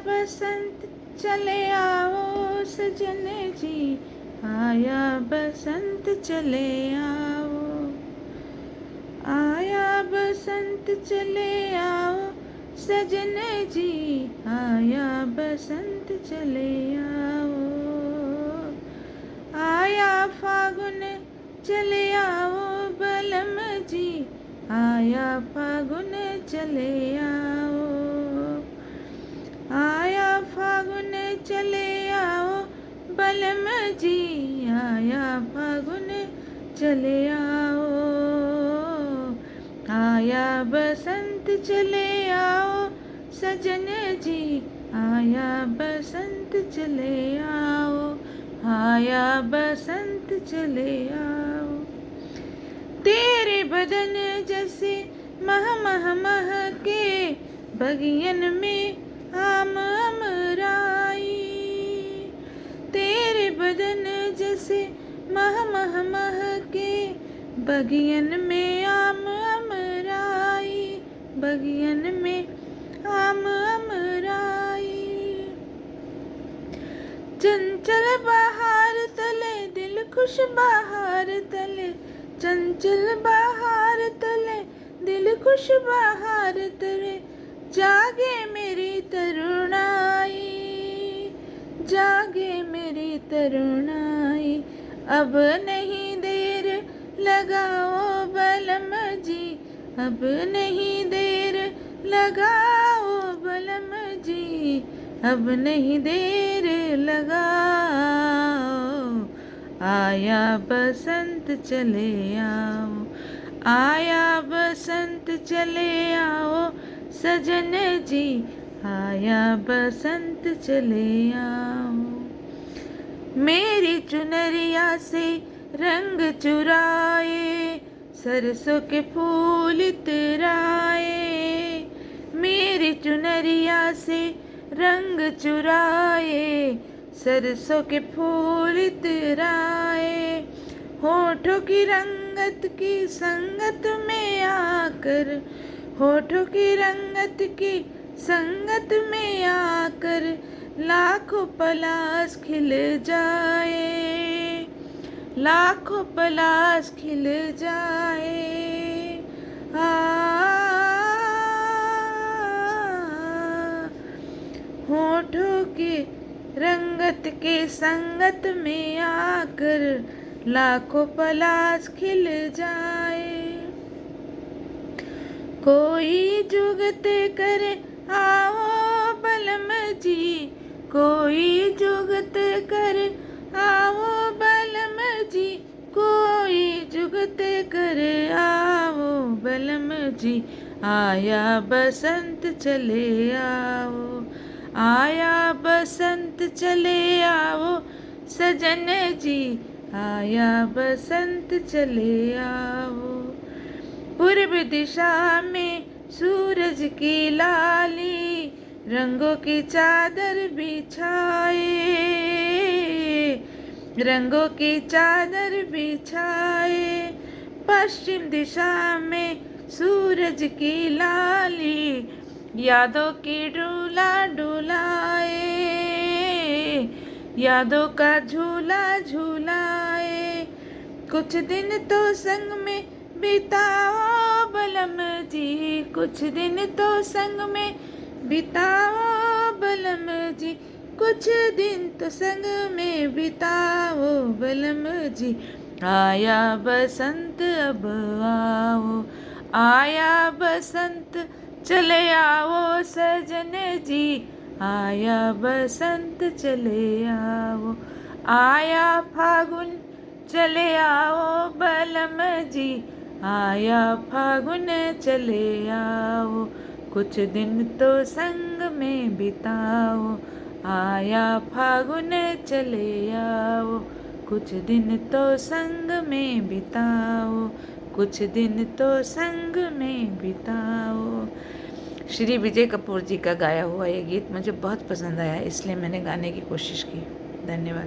बसंत चले आओ सजन जी, आया बसंत चले आओ, आया बसंत चले आओ सजन जी, आया बसंत चले आओ, आया फागुन चले आओ बलम जी, आया फागुन चले आओ, आया फागुन चले आओ बलम जी, आया फागुन चले आओ, आया बसंत चले आओ सजन जी, आया बसंत चले आओ, आया बसंत चले आओ। तेरे बदन जैसे मह मह मह के बगियन में आम अमराई, तेरे बदन जैसे मह मह मह के बगियन में आम अमराई, बगियन में आम अमराई। चंचल बहार तले दिल खुश बहार तले, चंचल बहार तले दिल खुश बहार तले, जागे मेरी तरुणाई, जागे मेरी तरुणाई। अब नहीं देर लगाओ बलम जी, अब नहीं देर लगाओ बलम जी, अब नहीं देर लगाओ, आया बसंत चले आओ, आया बसंत चले आओ सजन जी, आया बसंत चले आओ। मेरी चुनरिया से रंग चुराए सरसों के फूल इतराए, मेरी चुनरिया से रंग चुराए सरसों के फूल इतराए, होठों की रंगत की संगत में आकर, होठों की रंगत की संगत में आकर, लाखों पलाश खिल जाए, लाखों पलाश खिल जाए, होठों की रंगत के संगत में आकर, लाखों पलाश खिल जाए। कोई जुगते करे आओ बलम जी, कोई जुगते करे आओ बलम जी, कोई जुगते करे आओ बलम जी, आया बसंत चले आओ, आया बसंत चले आओ सजन जी, आया बसंत चले आओ। पूर्व दिशा में सूरज की लाली रंगों की चादर बिछाए, रंगों की चादर बिछाए, पश्चिम दिशा में सूरज की लाली यादों की डोला डुलाए, यादों का झूला झूलाए, कुछ दिन तो संग में बिताओ बलम जी, कुछ दिन तो संग में बिताओ बलम जी, कुछ दिन तो संग में बिताओ बलम जी, आया बसंत अब आओ, आया बसंत चले आओ सजन जी, आया बसंत चले आओ, आया फागुन चले आओ बलम जी, आया फागुन चले आओ, कुछ दिन तो संग में बिताओ, आया फागुन चले आओ, कुछ दिन तो संग में बिताओ, कुछ दिन तो संग में बिताओ। श्री विजय कपूर जी का गाया हुआ ये गीत मुझे बहुत पसंद आया, इसलिए मैंने गाने की कोशिश की। धन्यवाद।